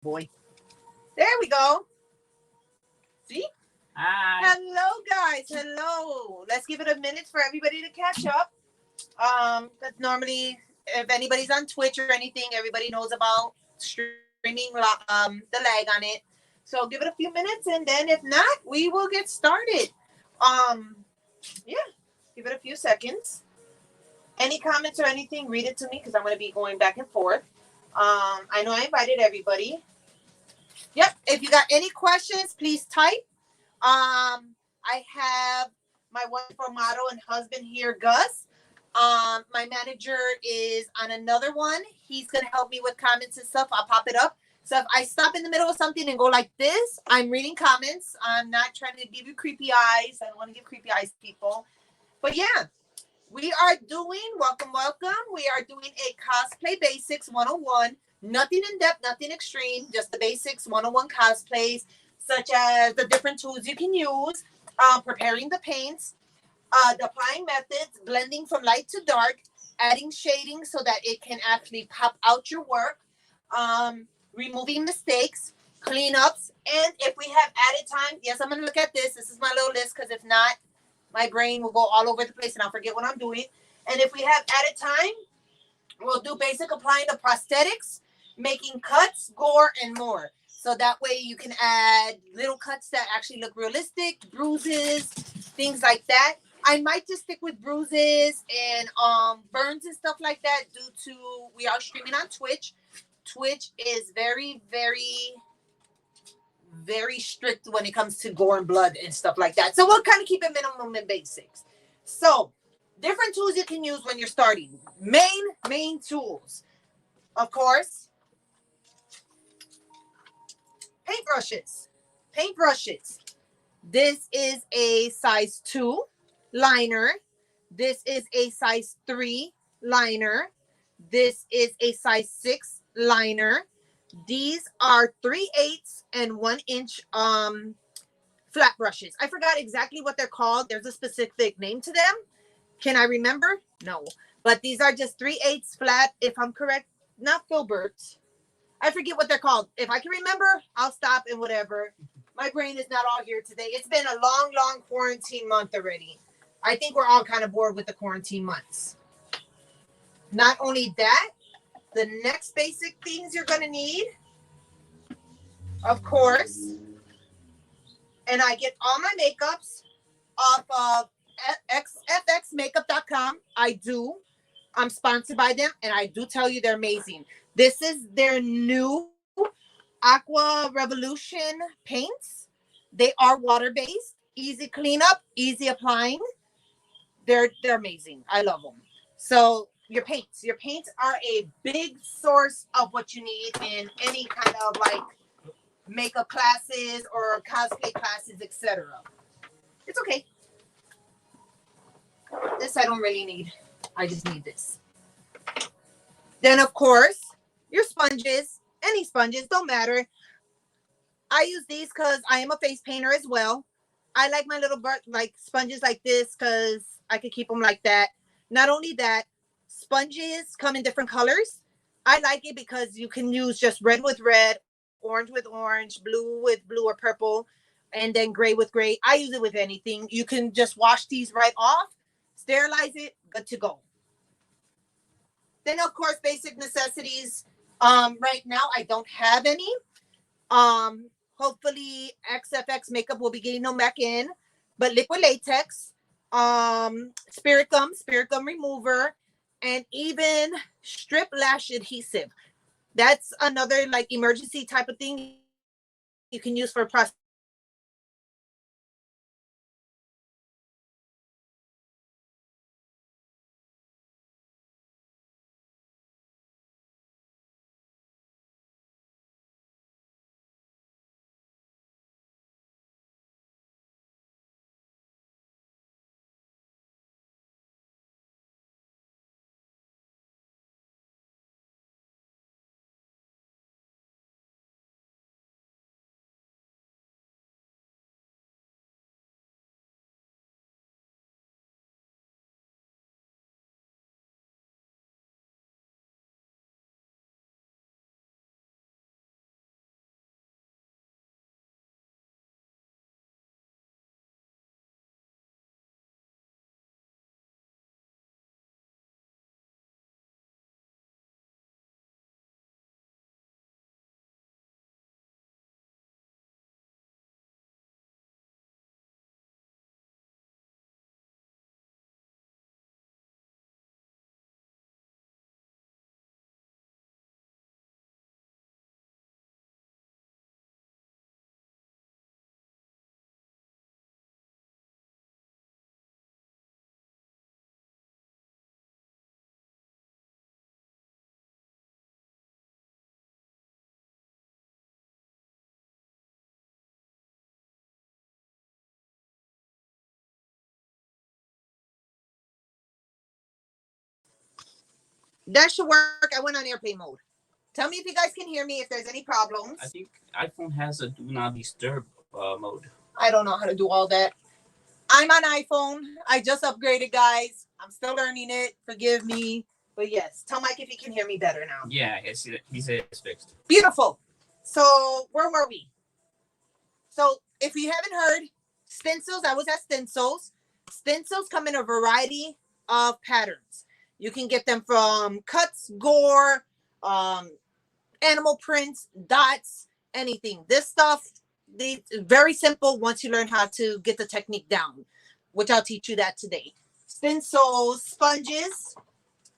boy. There we go. See? Hi. Hello, guys. Hello. Let's give it a minute for everybody to catch up. Because normally, if anybody's on Twitch or anything, everybody knows about streaming the lag on it. So give it a few minutes, and then if not, we will get started. Um, yeah, give it a few seconds. Any comments or anything, read it to me because I'm going to be going back and forth. I know I invited everybody. Yep. If you got any questions, please type. I have my wonderful model and husband here, Gus. My manager is on another one. He's gonna help me with comments and stuff. I'll pop it up. So if I stop in the middle of something and go like this, I'm reading comments. I'm not trying to give you creepy eyes. I don't want to give creepy eyes to people. But yeah, we are doing, welcome. We are doing a cosplay basics 101. Nothing in depth, nothing extreme, just the basics 101 cosplays, such as the different tools you can use, preparing the paints, the applying methods, blending from light to dark, adding shading so that it can actually pop out your work, removing mistakes, cleanups, and if we have added time, yes, I'm going to look at this. This is my little list because if not, my brain will go all over the place and I'll forget what I'm doing. And if we have added time, we'll do basic applying the prosthetics, making cuts, gore, and more. So that way you can add little cuts that actually look realistic, bruises, things like that. I might just stick with bruises and burns and stuff like that due to we are streaming on Twitch. Twitch is very strict when it comes to gore and blood and stuff like that. So we'll kind of keep it minimum and basics. So different tools you can use when you're starting. Main tools. Of course, paintbrushes. Paintbrushes. This is a size 2 liner. This is a size 3 liner. This is a size 6 liner. These are 3/8 and 1-inch flat brushes. I forgot exactly what they're called. There's a specific name to them. Can I remember? No. But these are just 3/8 flat, if I'm correct. Not filberts. I forget what they're called. If I can remember, I'll stop and whatever. My brain is not all here today. It's been a long quarantine month already. I think we're all kind of bored with the quarantine months. Not only that, the next basic things you're going to need, of course, and I get all my makeups off of fxmakeup.com. I do. I'm sponsored by them, and I do tell you they're amazing. This is their new Aqua Revolution paints. They are water-based, easy cleanup, easy applying. They're amazing. I love them. So your paints are a big source of what you need in any kind of like makeup classes or cosplay classes, etc. It's okay. This I don't really need. I just need this. Then, of course, your sponges. Any sponges, don't matter. I use these because I am a face painter as well. I like my little like sponges like this because I could keep them like that. Not only that, sponges come in different colors. I like it because you can use just red with red, orange with orange, blue with blue or purple, and then gray with gray. I use it with anything. You can just wash these right off, sterilize it, good to go. Then, of course, basic necessities. Right now, I don't have any. Hopefully, XFX Makeup will be getting them back in. But liquid latex, spirit gum remover, and even strip lash adhesive. That's another like emergency type of thing you can use for prosthetics or anything like that. So those are the basic necessities. That should work. I went on airplane mode. Tell me if you guys can hear me, if there's any problems. I think iPhone has a do not disturb mode. I don't know how to do all that. I'm on iPhone. I just upgraded, guys. I'm still learning it. Forgive me. But yes, tell Mike if he can hear me better now. Yeah, he said it's fixed. Beautiful. So where were we? So if you haven't heard, stencils, I was at stencils. Stencils come in a variety of patterns. You can get them from cuts, gore, animal prints, dots, anything. This stuff, very simple once you learn how to get the technique down, which I'll teach you that today. Stencils, sponges.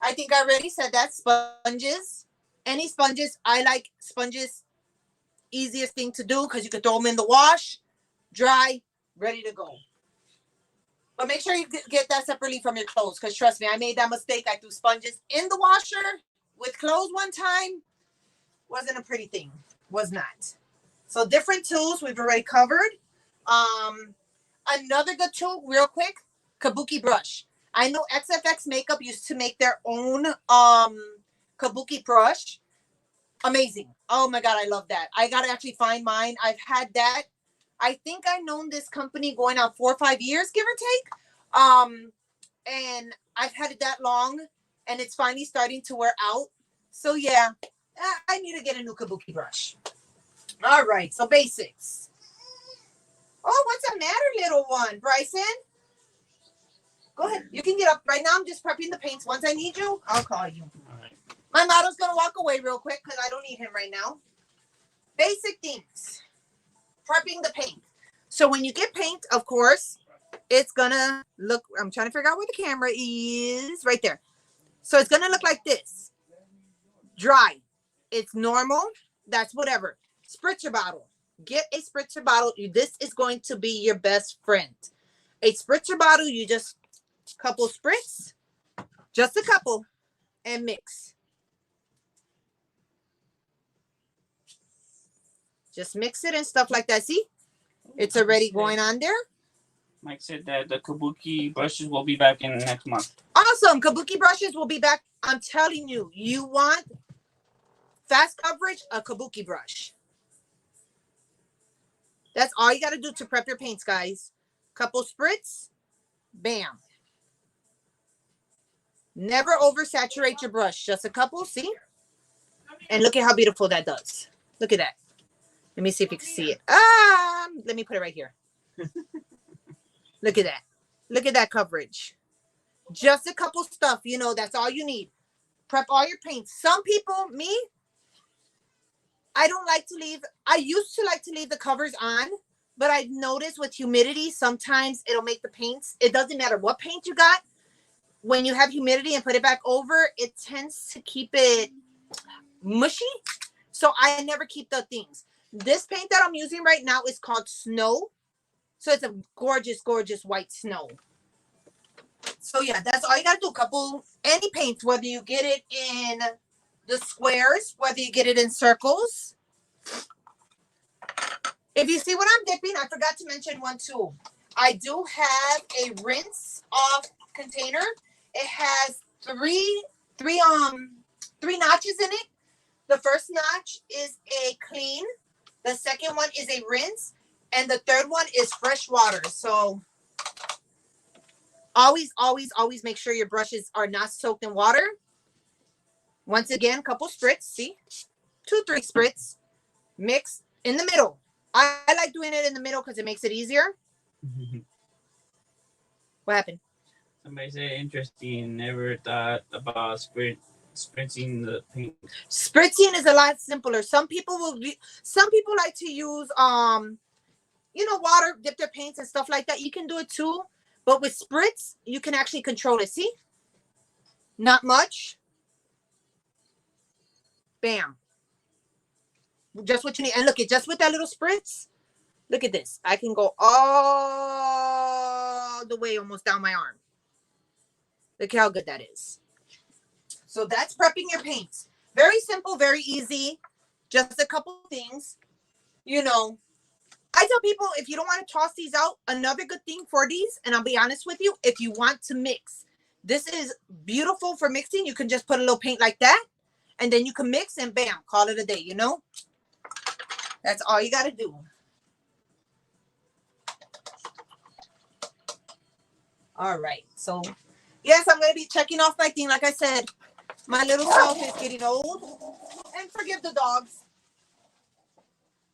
I think I already said that. Sponges. Any sponges. I like sponges. Easiest thing to do because you can throw them in the wash, dry, ready to go. But make sure you get that separately from your clothes because trust me, I made that mistake. I threw sponges in the washer with clothes one time. Wasn't a pretty thing. Was not. So different tools we've already covered. Another good tool, real quick, kabuki brush. I know XFX Makeup used to make their own kabuki brush. Amazing. Oh my God, I love that. I got to actually find mine. I've had that. I think I've known this company going out 4 or 5 years, give or take. And I've had it that long and it's finally starting to wear out. So yeah, I need to get a new kabuki brush. All right, so basics. Oh, what's the matter, little one? Bryson? Go ahead. You can get up. Right now, I'm just prepping the paints. Once I need you, I'll call you. All right. My model's going to walk away real quick because I don't need him right now. Basic things. Prepping the paint. So when you get paint, of course, it's going to look, I'm trying to figure out where the camera is. Right there. So it's going to look like this. Dry. It's normal. That's whatever. Spritzer bottle. Get a spritzer bottle. This is going to be your best friend. A spritzer bottle, you just couple spritz, just a couple, and mix. Just mix it and stuff like that. See? It's already going on there. Mike said that the kabuki brushes will be back in next month. Awesome. Kabuki brushes will be back. I'm telling you, you want fast coverage, a kabuki brush. That's all you got to do to prep your paints, guys. Couple spritz, bam. Never oversaturate your brush. Just a couple, see? And look at how beautiful that does. Look at that. Let me see if you can see it. Let me put it right here. Look at that. Look at that coverage. Just a couple stuff, you know, that's all you need. Prep all your paints. Some people, me, I don't like to leave. I used to like to leave the covers on, but I've noticed with humidity, sometimes it'll make the paints. It doesn't matter what paint you got. When you have humidity and put it back over, it tends to keep it mushy. So I never keep the things. This paint that I'm using right now is called Snow. So it's a gorgeous, gorgeous white snow. So yeah, that's all you got to do. Couple, any paints, whether you get it in the squares, whether you get it in circles. If you see what I'm dipping, I forgot to mention one too. I do have a rinse off container. It has three notches in it. The first notch is a clean. The second one is a rinse. And the third one is fresh water. So always, always, always make sure your brushes are not soaked in water. Once again, couple spritz. See? 2-3 spritz. Mix in the middle. I like doing it in the middle because it makes it easier. What happened? Somebody said interesting. Never thought about spritzing the paint. Spritzing is a lot simpler. Some people like to use water, dip their paints and stuff like that. You can do it too. But with spritz, you can actually control it. See? Not much. Bam. Just what you need. And look, just with that little spritz, look at this. I can go all the way almost down my arm. Look how good that is. So that's prepping your paints. Very simple, very easy. Just a couple things. You know, I tell people, if you don't want to toss these out, another good thing for these, and I'll be honest with you, if you want to mix This is beautiful for mixing. You can just put a little paint like that, and then you can mix and bam, call it a day, you know? That's all you got to do. All right. So, yes, I'm going to be checking off my thing. Like I said, my little self is getting old. And forgive the dogs.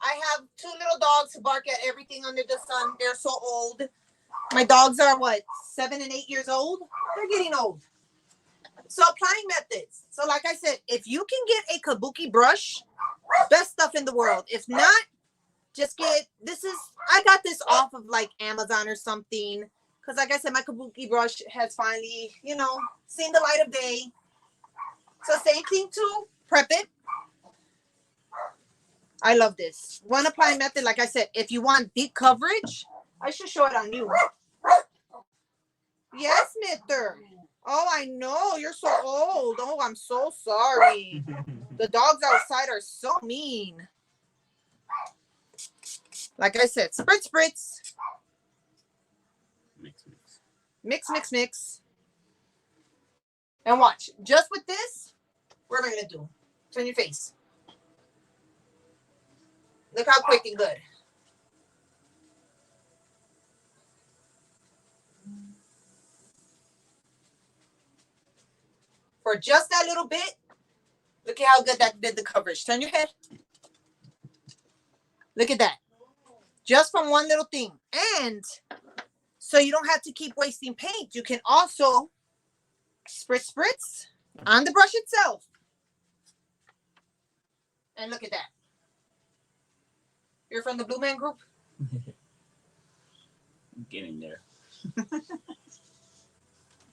I have 2 little dogs who bark at everything under the sun. They're so old. My dogs are, what, 7 and 8 years old? They're getting old. So applying methods. So like I said, if you can get a kabuki brush, best stuff in the world. If not, just get, I got this off of like Amazon or something. Because like I said, my kabuki brush has finally, you know, seen the light of day. So same thing too, prep it. I love this. One applying method, like I said, if you want deep coverage, I should show it on you. Yes, Mister. Oh, I know. You're so old. Oh, I'm so sorry. The dogs outside are so mean. Like I said, spritz, spritz. Mix, mix. Mix, mix, mix. And watch. Just with this, what am I going to do? Turn your face. Look how quick and good. For just that little bit, look at how good that did the coverage. Turn your head. Look at that. Just from one little thing. And so you don't have to keep wasting paint. You can also spritz, spritz on the brush itself. And look at that. You're from the Blue Man Group? I'm getting there.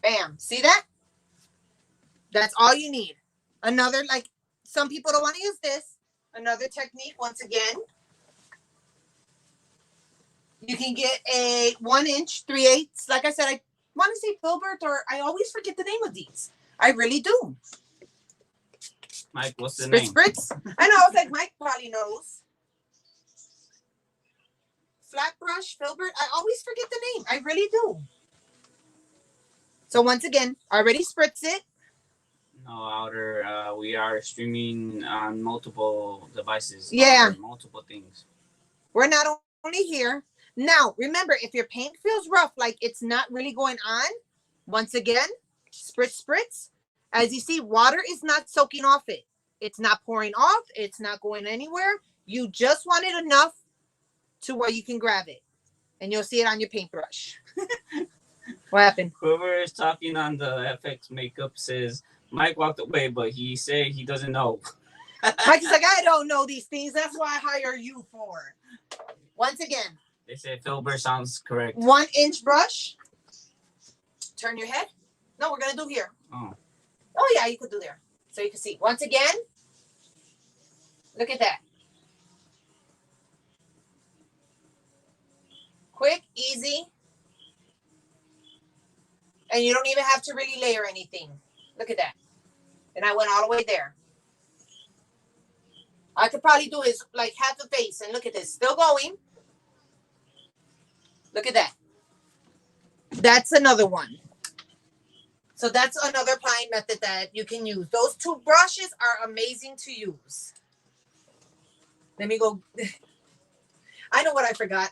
Bam. See that? That's all you need. Another, like, some people don't want to use this. Another technique, once again. You can get a 1-inch 3/8. Like I said, I want to say filbert, or I always forget the name of these. I really do. Mike, what's the Spritz, name? spritz. I know. It's like Mike probably knows. Flat brush, filbert. I always forget the name. I really do. So once again, already spritz it. No, outer. We are streaming on multiple devices. Yeah. Multiple things. We're not only here. Now, remember, if your paint feels rough, like it's not really going on, once again, spritz, spritz. As you see, water is not soaking off it. It's not pouring off. It's not going anywhere. You just want it enough to where you can grab it. And you'll see it on your paintbrush. What happened? Whoever is talking on the FX makeup says Mike walked away, but he said he doesn't know. Mike is like, I don't know these things. That's what I hire you for. Once again. They said Filbert sounds correct. 1-inch brush. Turn your head. No, we're going to do here. Oh, yeah, you could do there. So you can see. Once again. Look at that. Quick, easy. And you don't even have to really layer anything. Look at that. And I went all the way there. I could probably do is like half the face. And look at this. Still going. Look at that. That's another one. So that's another applying method that you can use. Those 2 brushes are amazing to use. Let me go. I know what I forgot.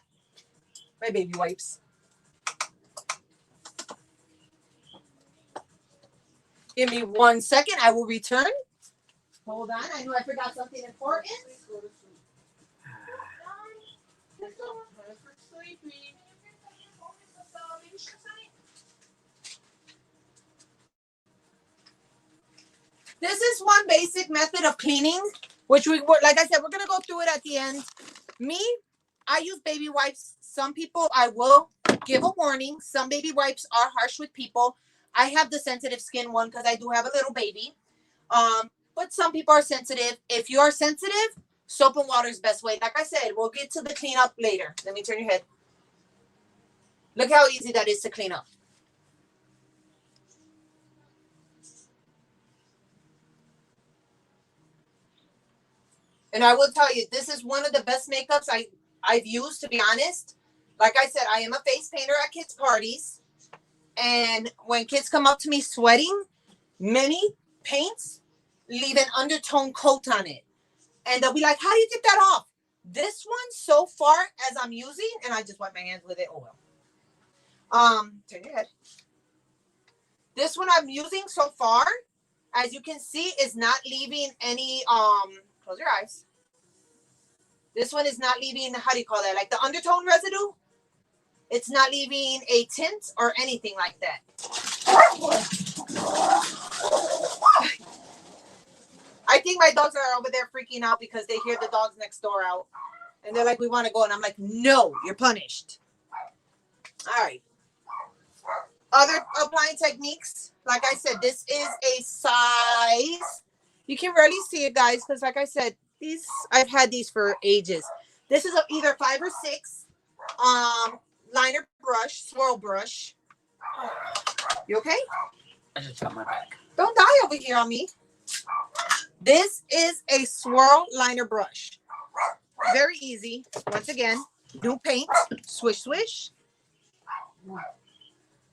My baby wipes. Give me 1 second. I will return. Hold on. I knew I forgot something important. This is one basic method of cleaning, which we were, like I said, we're going to go through it at the end. Me, I use baby wipes. Some people, I will give a warning. Some baby wipes are harsh with people. I have the sensitive skin one because I do have a little baby. But some people are sensitive. If you are sensitive, soap and water is best way. Like I said, we'll get to the cleanup later. Let me turn your head. Look how easy that is to clean up. And I will tell you, this is one of the best makeups I've used, to be honest. Like I said, I am a face painter at kids' parties. And when kids come up to me sweating, many paints leave an undertone coat on it. And they'll be like, how do you get that off? This one, so far as I'm using, and I just wipe my hands with it. Oh well. Turn your head. This one I'm using so far, as you can see, is not leaving any close your eyes. This one is not leaving, how do you call that? Like the undertone residue. It's not leaving a tint or anything like that. I think my dogs are over there freaking out because they hear the dogs next door out. And they're like, we want to go. And I'm like, no, you're punished. All right. Other applying techniques. Like I said, this is a size. You can rarely see it, guys, because like I said, I've had these for ages. This is either 5 or 6 liner brush, swirl brush. You okay? I just got my back. Don't die over here on me. This is a swirl liner brush. Very easy. Once again, new paint. Swish, swish.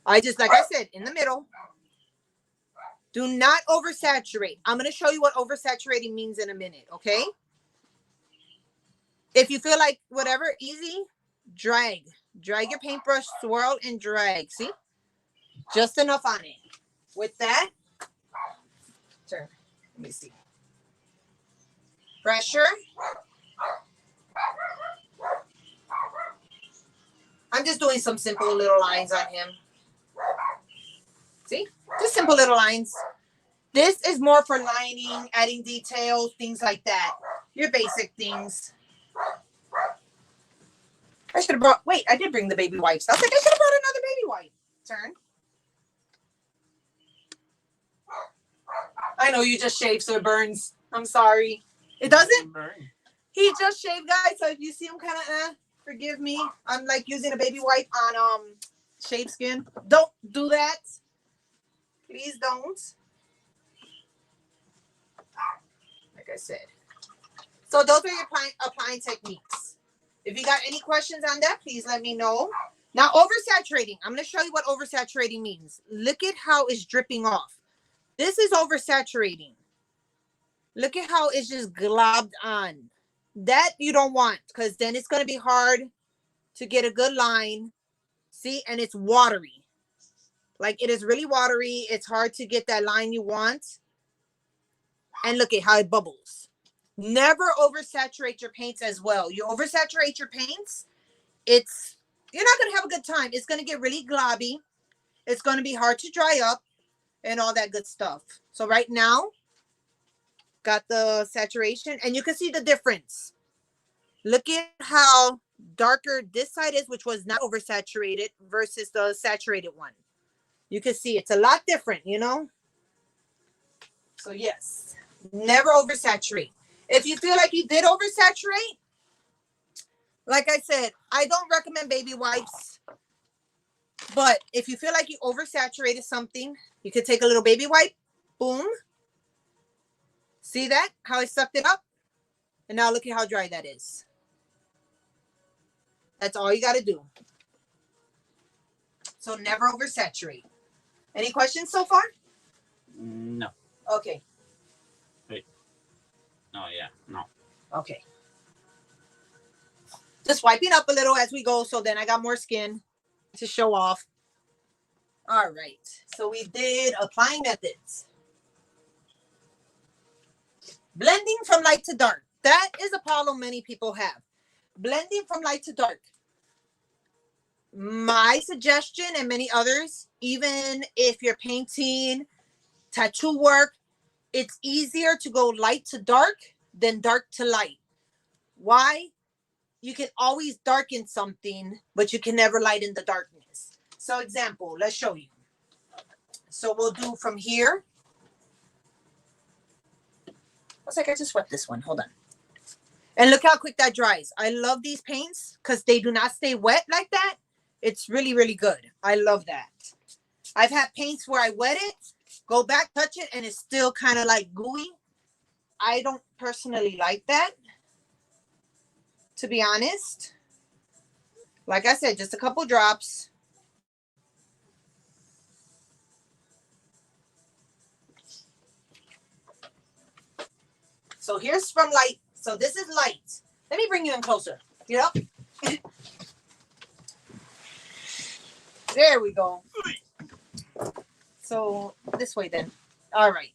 I just, like I said, in the middle. Do not oversaturate. I'm going to show you what oversaturating means in a minute, okay? If you feel like whatever, easy, drag. Drag your paintbrush, swirl, and drag. See? Just enough on it. With that, turn. Let me see. Pressure. I'm just doing some simple little lines on him. See? Just simple little lines. This is more for lining, adding details, things like that. Your basic things. I should have brought, wait, I did bring the baby wipes. I was like, I should have brought another baby wipe. Turn. I know you just shaved, so it burns. I'm sorry. It doesn't? He just shaved, guys, so if you see him kind of, forgive me. I'm like using a baby wipe on shaved skin. Don't do that. Please don't. Like I said. So those are your applying techniques. If you got any questions on that, please let me know. Now, oversaturating. I'm going to show you what oversaturating means. Look at how it's dripping off. This is oversaturating. Look at how it's just globbed on. That you don't want, because then it's going to be hard to get a good line. See, and it's watery. Like, it is really watery. It's hard to get that line you want. And look at how it bubbles. Never oversaturate your paints as well. You oversaturate your paints, you're not going to have a good time. It's going to get really globby. It's going to be hard to dry up and all that good stuff. So right now, got the saturation, and you can see the difference. Look at how darker this side is, which was not oversaturated, versus the saturated one. You can see it's a lot different, you know? So yes, never oversaturate. If you feel like you did oversaturate, like I said, I don't recommend baby wipes. But if you feel like you oversaturated something, you could take a little baby wipe. Boom. See that? How I sucked it up? And now look at how dry that is. That's all you got to do. So never oversaturate. Any questions so far? No. Okay. Wait. Oh, yeah. No. Okay. Just wiping up a little as we go, so then I got more skin to show off. All right. So we did applying methods. Blending from light to dark. That is a problem many people have. Blending from light to dark. My suggestion, and many others, even if you're painting tattoo work, it's easier to go light to dark than dark to light. Why? You can always darken something, but you can never lighten the darkness. So example, let's show you. So we'll do from here. Looks like I just swept this one. Hold on. And look how quick that dries. I love these paints because they do not stay wet like that. It's really, really good. I love that. I've had paints where I wet it, go back, touch it, and it's still kind of like gooey. I don't personally like that, to be honest. Like I said, just a couple drops. So here's from light. So this is light. Let me bring you in closer. You know? There we go. So this way then. All right.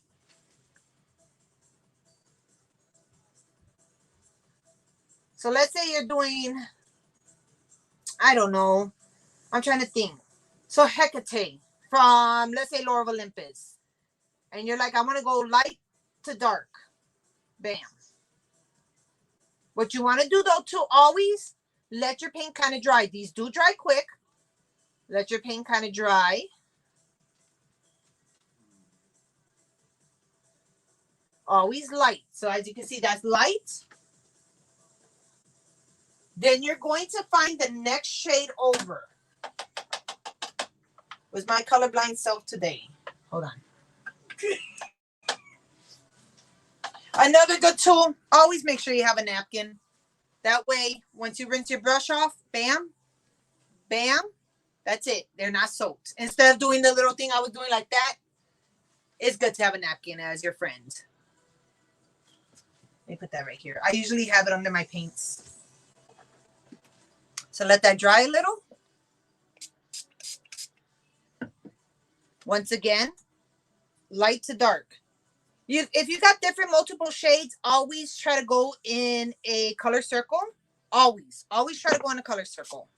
So let's say you're doing, I don't know. I'm trying to think. So Hecate from, let's say, Lore of Olympus. And you're like, I want to go light to dark. Bam. What you want to do, though, too, always let your paint kind of dry. These do dry quick. Let your paint kind of dry. Always light. So as you can see, that's light. Then you're going to find the next shade over. Where's my colorblind self today? Hold on. Another good tool, always make sure you have a napkin. That way, once you rinse your brush off, bam, bam, that's it. They're not soaked. Instead of doing the little thing I was doing like that, it's good to have a napkin as your friend. Let me put that right here. I usually have it under my paints. So let that dry a little. Once again, light to dark. If you got different multiple shades, always try to go in a color circle. Always try to go in a color circle.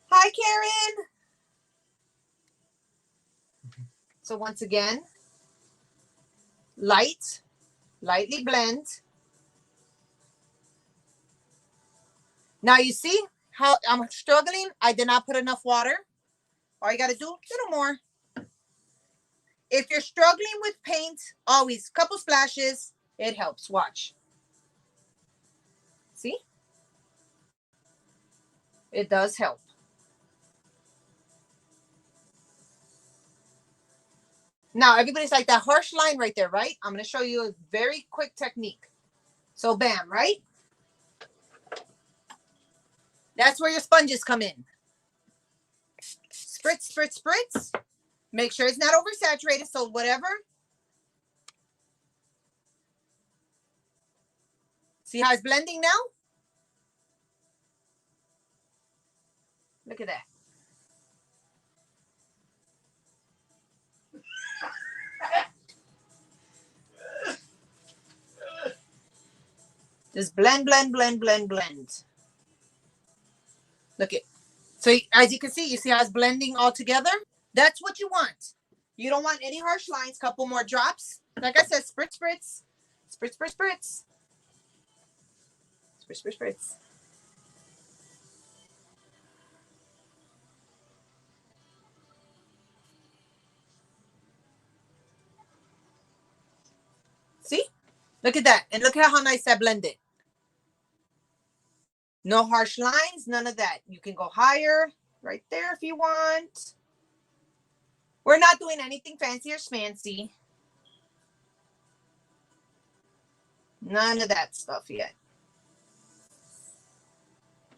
Hi, Karen. So once again, lightly blend. Now you see how I'm struggling? I did not put enough water. All you got to do, a little more. If you're struggling with paint, always a couple splashes. It helps. Watch. See? It does help. Now, everybody's like that harsh line right there, right? I'm going to show you a very quick technique. So, bam, right? That's where your sponges come in. Spritz, spritz, spritz. Make sure it's not oversaturated, so whatever. See how it's blending now? Look at that. Just blend, blend, blend, blend, blend. Look at. So as you can see, you see how it's blending all together? That's what you want. You don't want any harsh lines. Couple more drops. Like I said, spritz, spritz. Spritz, spritz, spritz. Spritz, spritz, spritz. See? Look at that. And look at how nice that blended. No harsh lines, none of that. You can go higher right there if you want. We're not doing anything fancy or schmancy. None of that stuff yet.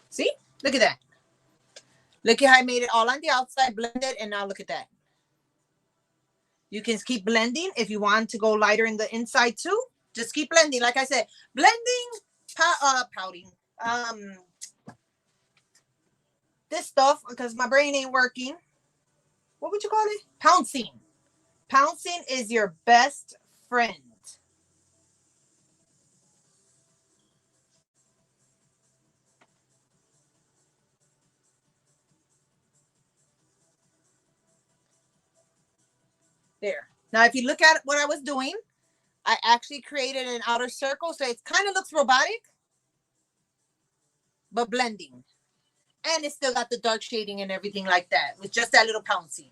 See? Look at that. Look at how I made it all on the outside, blended, and now look at that. You can keep blending if you want to go lighter in the inside too. Just keep blending. Like I said, blending, pouting. This stuff, because my brain ain't working. What would you call it? Pouncing. Pouncing is your best friend. There. Now, if you look at what I was doing, I actually created an outer circle. So it kind of looks robotic, but blending. And it still got the dark shading and everything like that with just that little pouncing.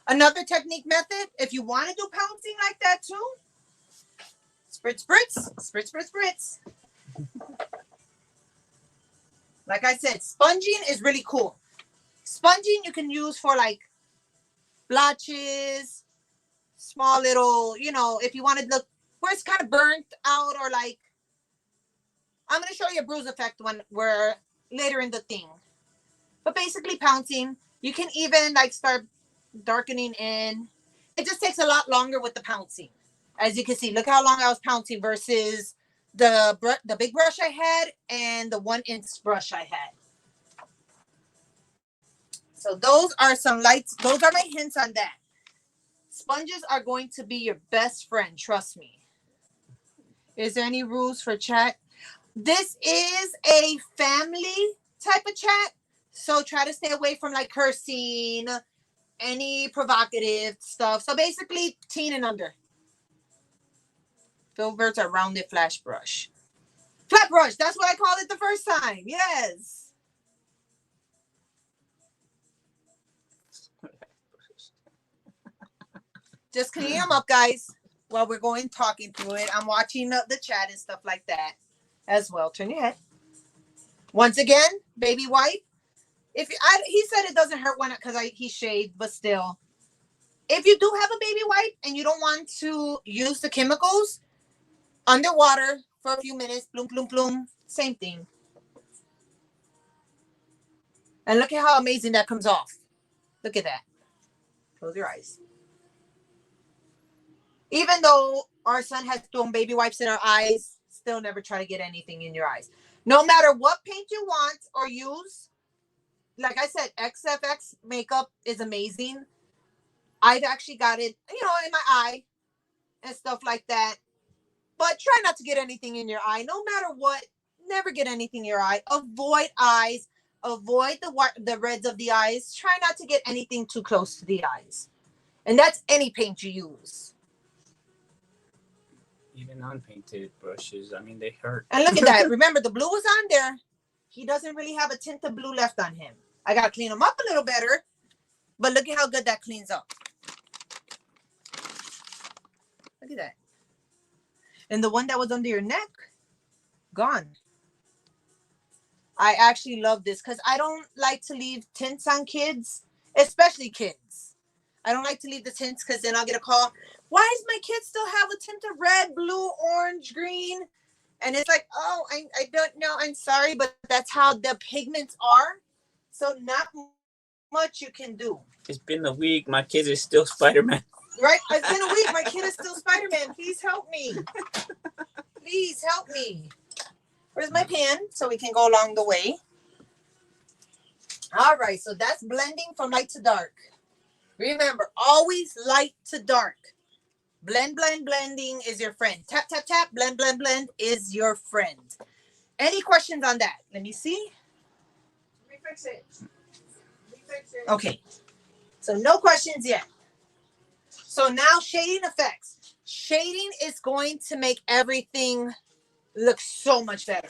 Another technique method, if you want to do pouncing like that too, spritz, spritz, spritz, spritz, spritz. Like I said, sponging is really cool. Sponging you can use for like blotches, small little, you know, if you want to look where it's kind of burnt out or like, I'm going to show you a bruise effect when we're later in the thing. But basically pouncing, you can even like start darkening in. it just takes a lot longer with the pouncing. As you can see, look how long I was pouncing versus the big brush I had and the 1-inch brush I had. So those are some lights. Those are my hints on that. Sponges are going to be your best friend. Trust me. Is there any rules for chat? This is a family type of chat. So try to stay away from like cursing, any provocative stuff. So basically teen and under. Filberts are rounded flash brush. Flat brush. That's what I called it the first time. Yes. Just clean them up, guys, while we're going talking through it. I'm watching the chat and stuff like that as well. Turn your head. Once again, baby wipe. He said it doesn't hurt when because he shaved, but still, if you do have a baby wipe and you don't want to use the chemicals, underwater for a few minutes, bloom, bloom, bloom, same thing. And look at how amazing that comes off. Look at that. Close your eyes. Even though our son has thrown baby wipes in our eyes, still never try to get anything in your eyes. No matter what paint you want or use, like I said, XFX makeup is amazing. I've actually got it, in my eye and stuff like that. But try not to get anything in your eye. No matter what, never get anything in your eye. Avoid eyes. Avoid the reds of the eyes. Try not to get anything too close to the eyes. And that's any paint you use. Even unpainted brushes, I mean, they hurt. And look at that. Remember, the blue was on there. He doesn't really have a tint of blue left on him. I got to clean him up a little better. But look at how good that cleans up. Look at that. And the one that was under your neck, gone. I actually love this because I don't like to leave tints on kids, especially kids. I don't like to leave the tints because then I'll get a call. Why does my kid still have a tint of red, blue, orange, green? And it's like, oh, I don't know. I'm sorry, but that's how the pigments are. So not much you can do. It's been a week. My kid is still Spider-Man. Right? It's been a week. My kid is still Spider-Man. Please help me. Please help me. Where's my pen so we can go along the way? All right. So that's blending from light to dark. Remember, always light to dark. Blend, blend, blending is your friend. Tap, tap, tap. Blend, blend, blend is your friend. Any questions on that? Let me see. Let me fix it. Okay. So no questions yet. So now shading effects. Shading is going to make everything look so much better.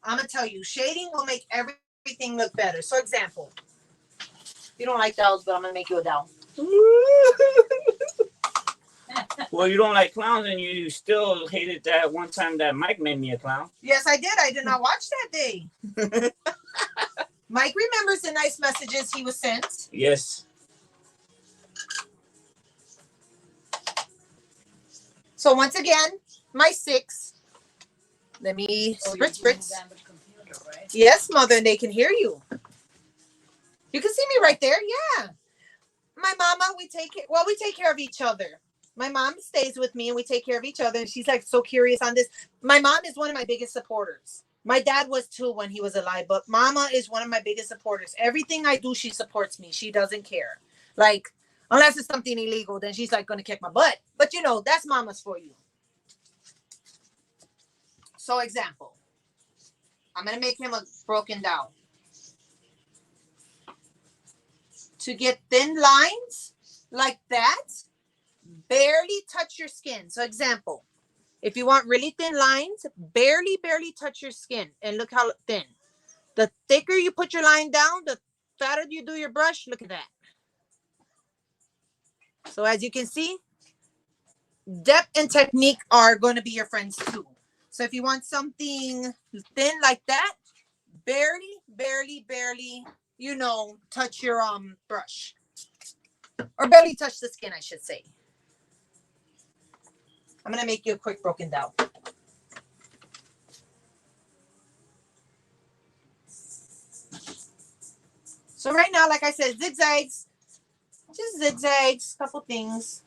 I'm going to tell you, shading will make everything look better. So example, you don't like dolls, but I'm going to make you a doll. Well, you don't like clowns, and you still hated that one time that Mike made me a clown. Yes, I did. I did not watch that day. Mike remembers the nice messages he was sent. Yes. So once again, my 6. Let me spritz, spritz. Right? Yes, mother, and they can hear you. You can see me right there. Yeah. My mama, we take care of each other. My mom stays with me and we take care of each other. And she's like so curious on this. My mom is one of my biggest supporters. My dad was too when he was alive, but mama is one of my biggest supporters. Everything I do, she supports me. She doesn't care. Like, unless it's something illegal, then she's like going to kick my butt. But that's mama's for you. So example, I'm going to make him a broken down. To get thin lines like that, barely touch your skin. So example, if you want really thin lines, barely touch your skin. And look how thin. The thicker you put your line down, the fatter you do your brush. Look at that. So as you can see, depth and technique are going to be your friends too. So if you want something thin like that, barely, touch your brush. Or barely touch the skin, I should say. I'm going to make you a quick broken down. So right now, like I said, zigzags. Just zigzags, couple things.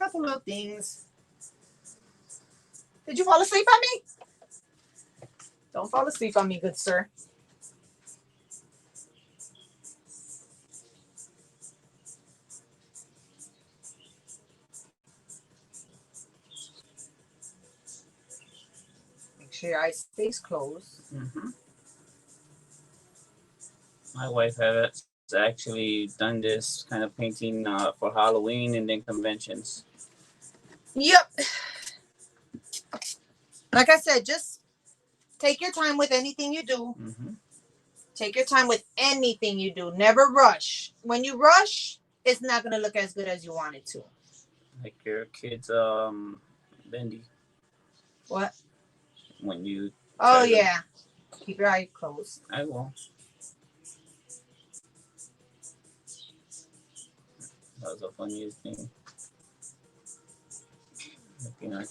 got the little things. Did you fall asleep on me? Don't fall asleep on me, good sir. Make sure your eyes stays closed. Mm-hmm. My wife has actually done this kind of painting for Halloween and then conventions. Yep. Like I said, just take your time with anything you do. Mm-hmm. Take your time with anything you do. Never rush. When you rush, it's not going to look as good as you want it to. Like your kids, Bendy. What? When you. Oh, yeah. Keep your eyes closed. I will. That was the funniest thing.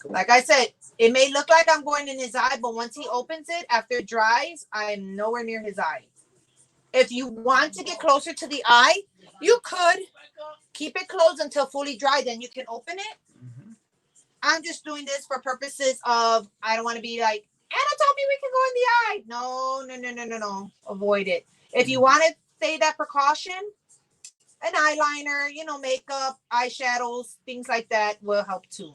Like I said, it may look like I'm going in his eye, but once he opens it, after it dries, I'm nowhere near his eye. If you want to get closer to the eye, you could keep it closed until fully dry, then you can open it. Mm-hmm. I'm just doing this for purposes of, I don't want to be like, Anna told me we can go in the eye. No. Avoid it. If you want to say that precaution, an eyeliner, makeup, eyeshadows, things like that will help too.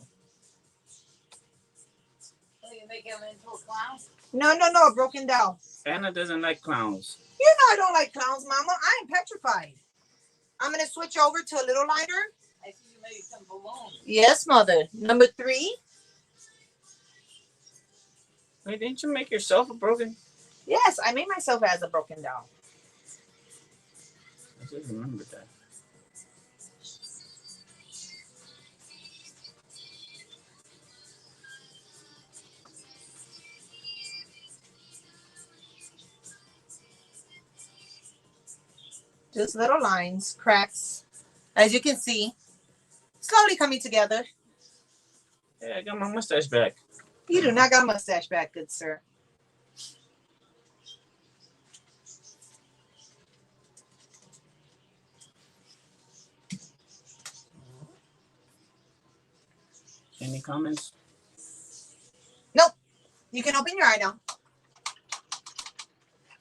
So you make him into a clown? No, a broken doll. Anna doesn't like clowns. You know I don't like clowns, Mama. I am petrified. I'm going to switch over to a little liner. I see you made some balloons. Yes, Mother. Number 3. Wait, didn't you make yourself a broken? Yes, I made myself as a broken doll. I just remembered that. Just little lines, cracks. As you can see, slowly coming together. Yeah, I got my mustache back. You do not got a mustache back, good sir. Any comments? Nope. You can open your eye now.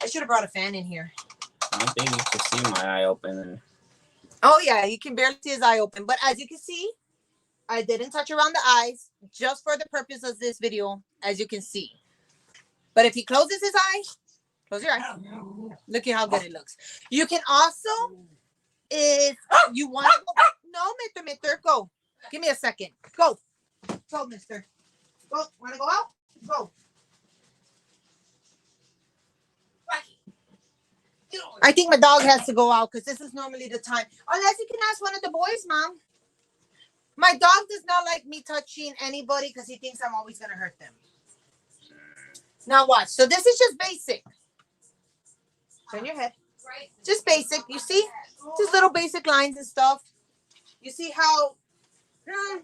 I should have brought a fan in here. I don't think you can see my eye open. Oh, yeah. You can barely see his eye open. But as you can see, I didn't touch around the eyes just for the purpose of this video, as you can see. But if he closes his eye, close your eye. Look at how good it looks. You can also, if you want to go. No, Mr. Go. Give me a second. Go. Go, mister. Go. Want to go out? Go. I think my dog has to go out because this is normally the time. Unless you can ask one of the boys, Mom. My dog does not like me touching anybody because he thinks I'm always going to hurt them. Now watch. So this is just basic. Turn your head. Just basic. You see? Just little basic lines and stuff. You see how,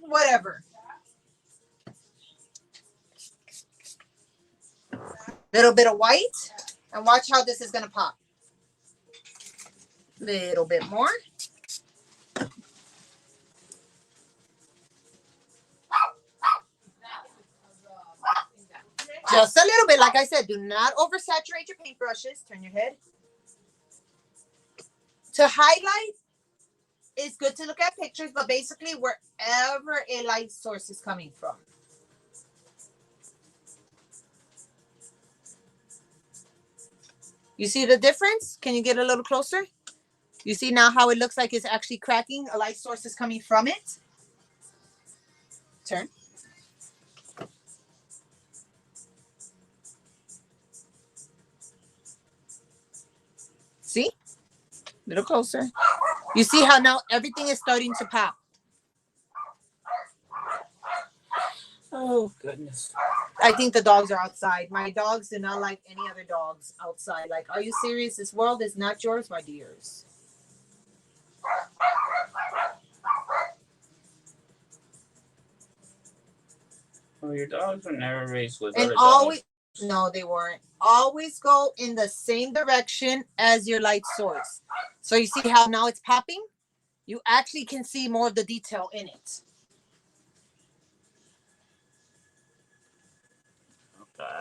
whatever. Little bit of white. And watch how this is going to pop. Little bit more. Just a little bit. Like I said, do not oversaturate your paintbrushes. Turn your head. To highlight, it's good to look at pictures, but basically wherever a light source is coming from. You see the difference? Can you get a little closer? You see now how it looks like it's actually cracking? A light source is coming from it. Turn. See? A little closer. You see how now everything is starting to pop. Oh, goodness. I think the dogs are outside. My dogs do not like any other dogs outside. Like, are you serious? This world is not yours, my dears. Well, your dogs were never raised with And other always, dogs. no, they weren't. Always go in the same direction as your light source. So you see how now it's popping? You actually can see more of the detail in it.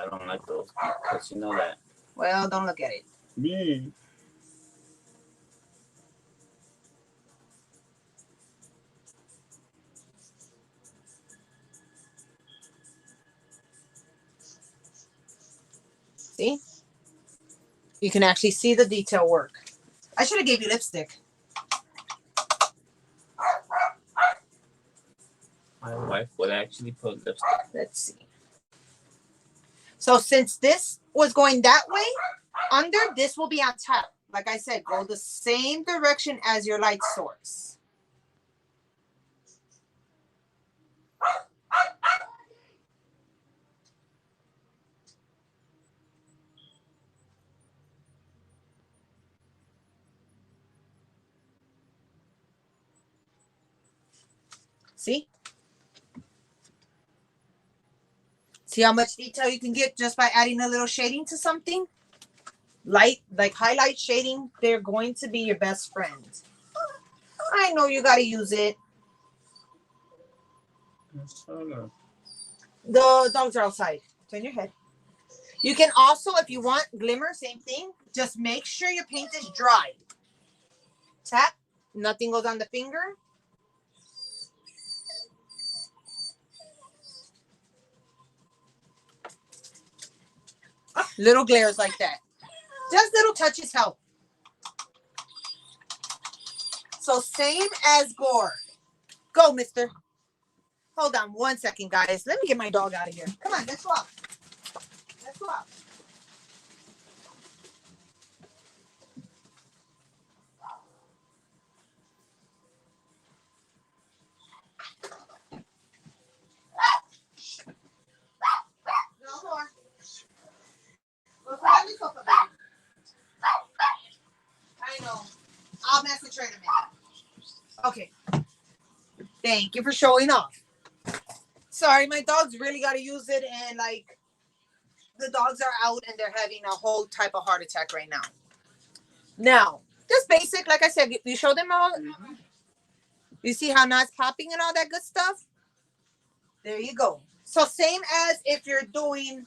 I don't like those because you know that. Well, don't look at it. Me. See? You can actually see the detail work. I should have gave you lipstick. My wife would actually put lipstick. Let's see. So since this was going that way, under, this will be on top. Like I said, go the same direction as your light source. See? See how much detail you can get just by adding a little shading to something? Light, like highlight shading, they're going to be your best friend. I know you got to use it. The dogs are outside. Turn your head. You can also, if you want glimmer, same thing. Just make sure your paint is dry. Tap. Nothing goes on the finger. Little glares like that. Just little touches help. So same as gore. Go, mister. Hold on 1 second, guys. Let me get my dog out of here. Come on, let's go out. Let's go out. No more. Go put on the sofa, baby. I know. I'll message her in a minute. Okay. Thank you for showing off. Sorry, my dogs really got to use it, and like the dogs are out and they're having a whole type of heart attack right now. Now, just basic, like I said, you show them all. You see how now it's popping and all that good stuff? There you go. So same as if you're doing,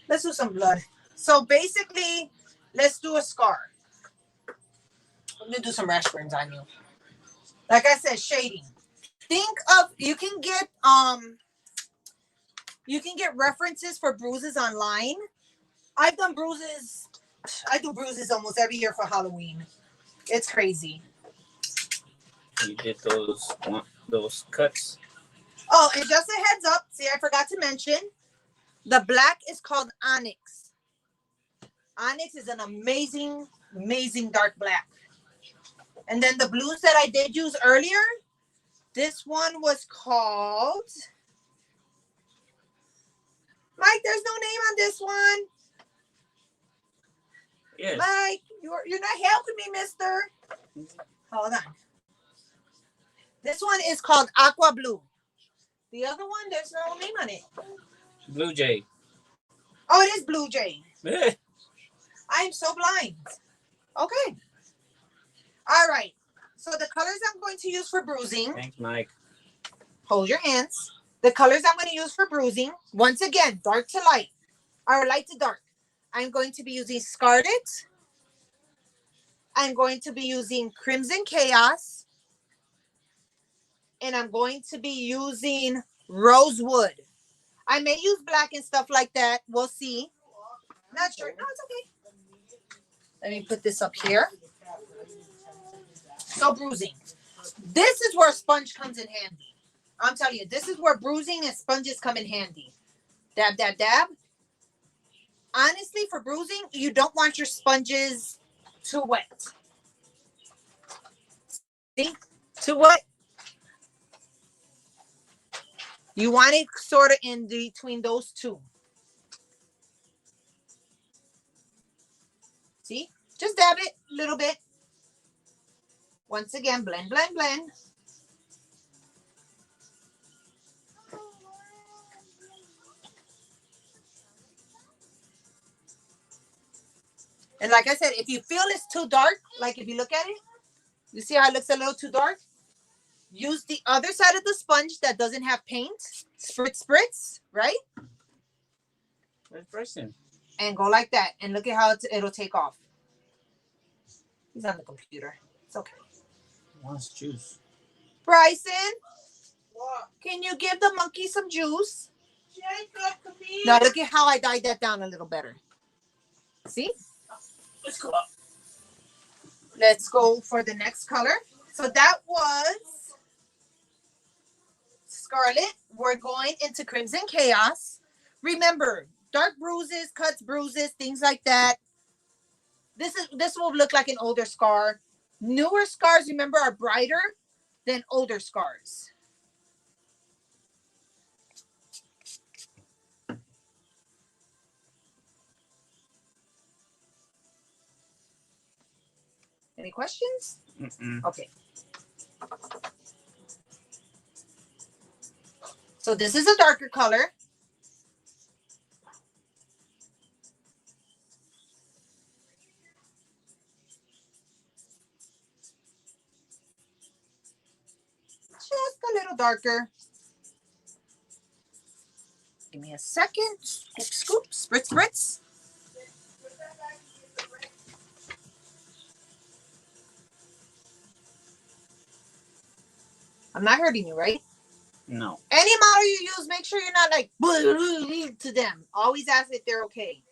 let's do some blood. So basically, let's do a scar. I'm going to do some rash burns on you. Like I said, shading. Think of, you can get references for bruises online. I've done bruises. I do bruises almost every year for Halloween. It's crazy. You did those cuts. Oh, and just a heads up. See, I forgot to mention. The black is called Onyx. Onyx is an amazing, amazing dark black. And then the blues that I did use earlier, this one was called... Mike, there's no name on this one. Yes. Mike, you're not helping me, mister. Hold on. This one is called Aqua Blue. The other one, there's no name on it. Blue Jay. Oh, it is Blue Jay. I am so blind. Okay. All right. So the colors I'm going to use for bruising. Thanks, Mike. Hold your hands. The colors I'm going to use for bruising. Once again, dark to light. Or light to dark. I'm going to be using Scarlet. I'm going to be using Crimson Chaos. And I'm going to be using Rosewood. I may use black and stuff like that. We'll see. Not sure. No, it's okay. Let me put this up here. So bruising. This is where sponge comes in handy. I'm telling you, this is where bruising and sponges come in handy. Dab, dab, dab. Honestly, for bruising, you don't want your sponges too wet. See? Too wet. You want it sort of in between those two. See? Just dab it a little bit. Once again, blend, blend, blend. And like I said, if you feel it's too dark, like if you look at it, you see how it looks a little too dark? Use the other side of the sponge that doesn't have paint spritz, right? Where's Bryson? And go like that. And look at how it'll take off. He's on the computer. It's okay. Wants juice. Bryson, What? can you give the monkey some juice? Jacob, come here. Now look at how I dyed that down a little better. See? Let's go. Let's go for the next color. So that was Scarlet. We're going into Crimson Chaos. Remember, dark bruises, cuts, bruises, things like that. This will look like an older scar. Newer scars, remember, are brighter than older scars. Any questions? Mm-mm. Okay. So this is a darker color. Just a little darker. Give me a second. Scoop, scoop, spritz, spritz. I'm not hurting you, right? No. Any model you use, make sure you're not like to them. Always ask if they're okay.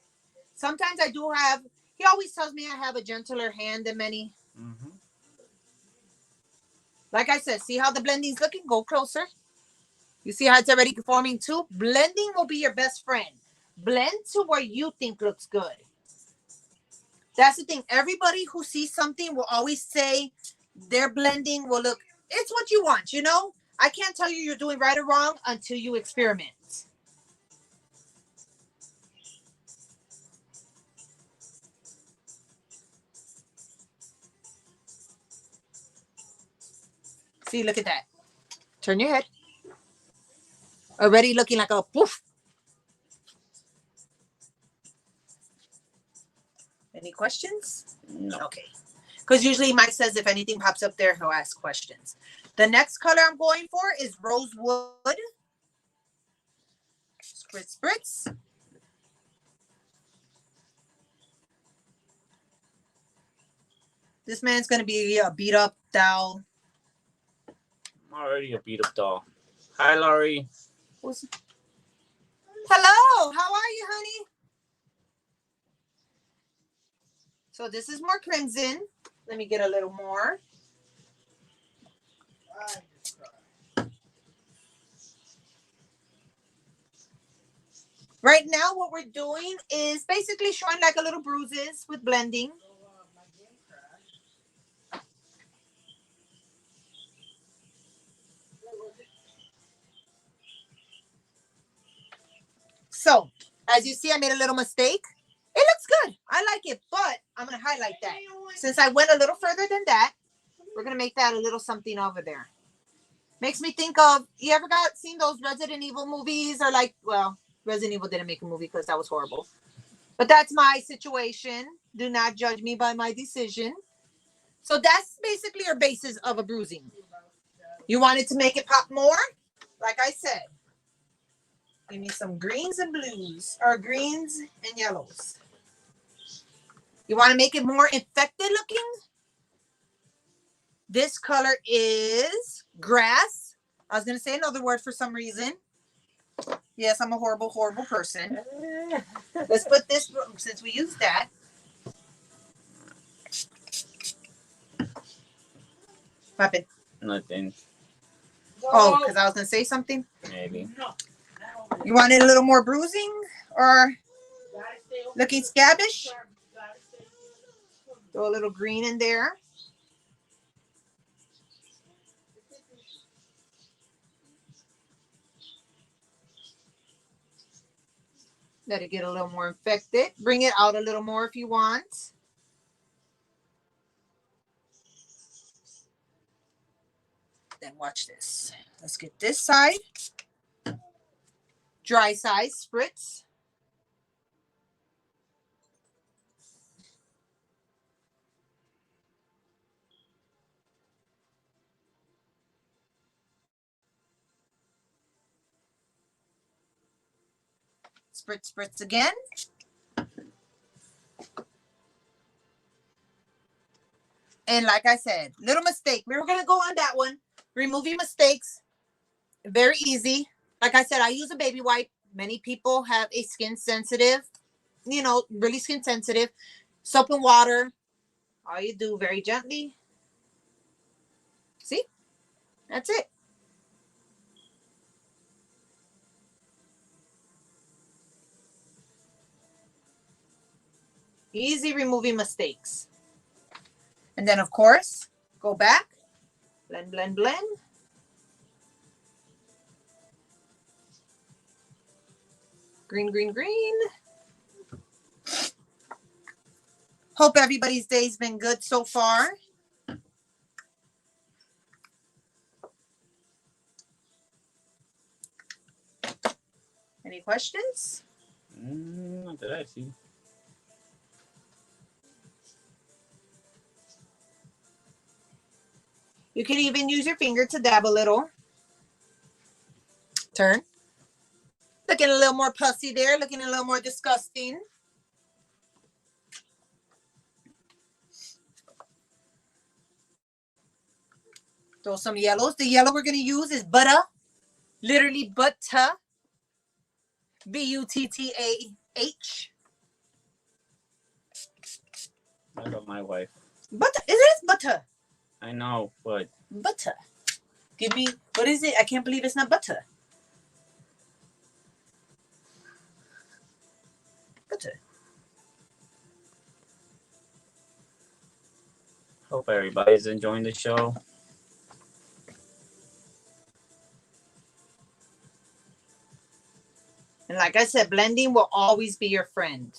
Sometimes I do have, he always tells me I have a gentler hand than many. Mm-hmm. Like I said, see how the blending's looking? Go closer. You see how it's already forming too? Blending will be your best friend. Blend to where you think looks good. That's the thing. Everybody who sees something will always say their blending will look, it's what you want, you know? I can't tell you you're doing right or wrong until you experiment. See, look at that. Turn your head. Already looking like a poof. Any questions? No. Okay. Because usually Mike says if anything pops up there, he'll ask questions. The next color I'm going for is Rosewood. Spritz, spritz. This man's going to be a beat up doll. I'm already a beat up doll. Hi, Laurie. Hello, how are you, honey? So this is more crimson. Let me get a little more. Right now, what we're doing is basically showing like a little bruises with blending. So, as you see, I made a little mistake. It looks good. I like it, but I'm going to highlight that. Since I went a little further than that, we're going to make that a little something over there. Makes me think of, you ever seen those Resident Evil movies? Or like, well, Resident Evil didn't make a movie because that was horrible. But that's my situation. Do not judge me by my decision. So that's basically your basis of a bruising. You wanted to make it pop more? Like I said, give me some greens and blues, or greens and yellows. You want to make it more infected looking? This color is grass. I was going to say another word for some reason. Yes, I'm a horrible, horrible person. Let's put this, since we used that. What happened? Nothing. Oh, because I was going to say something. Maybe. You wanted a little more bruising or looking scabbish? Throw a little green in there. Let it get a little more infected. Bring it out a little more if you want. Then watch this. Let's get this side. Dry side, spritz. Spritz, spritz again. And like I said, little mistake. We were going to go on that one. Removing mistakes. Very easy. Like I said, I use a baby wipe. Many people have a skin sensitive, you know, really skin sensitive. Soap and water. All you do very gently. See? That's it. Easy removing mistakes. And then, of course, go back. Blend, blend, blend. Green, green, green. Hope everybody's day's been good so far. Any questions? Not that I see. You can even use your finger to dab a little. Turn. Looking a little more pussy there. Looking a little more disgusting. Throw some yellows. The yellow we're going to use is butter. Literally butter. B-U-T-T-A-H. I love my wife. Butter. It is butter. I know, but Butter. Give me, what is it? I can't believe it's not butter. Butter. hope everybody's enjoying the show. And like I said, blending will always be your friend.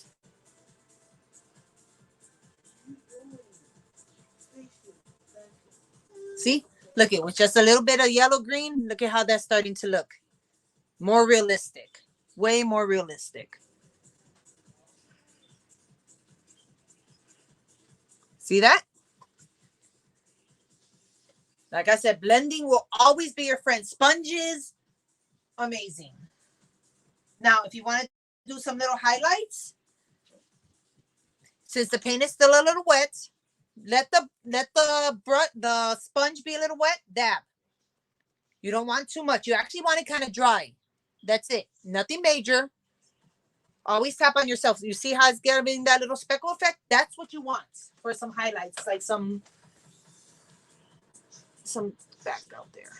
See? Look at with just a little bit of yellow green. Look at how that's starting to look. More realistic. Way more realistic. See that? Like I said, blending will always be your friend. Sponges, amazing. Now, if you want to do some little highlights, since the paint is still a little wet, let the sponge be a little wet. Dab. You don't want too much. You actually want it kind of dry. That's it. Nothing major. Always tap on yourself. You see how it's getting that little speckle effect? That's what you want for some highlights, like some background there.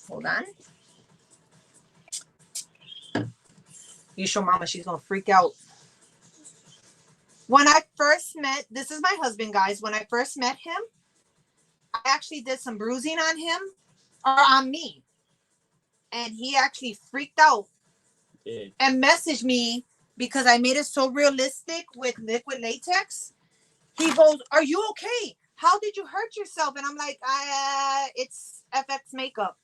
Hold on. You show mama, she's gonna freak out. When I first met, this is my husband, guys. When I first met him, I actually did some bruising on him or on me. And he actually freaked out and messaged me because I made it so realistic with liquid latex. He goes, "Are you okay? How did you hurt yourself?" And I'm like, it's FX makeup.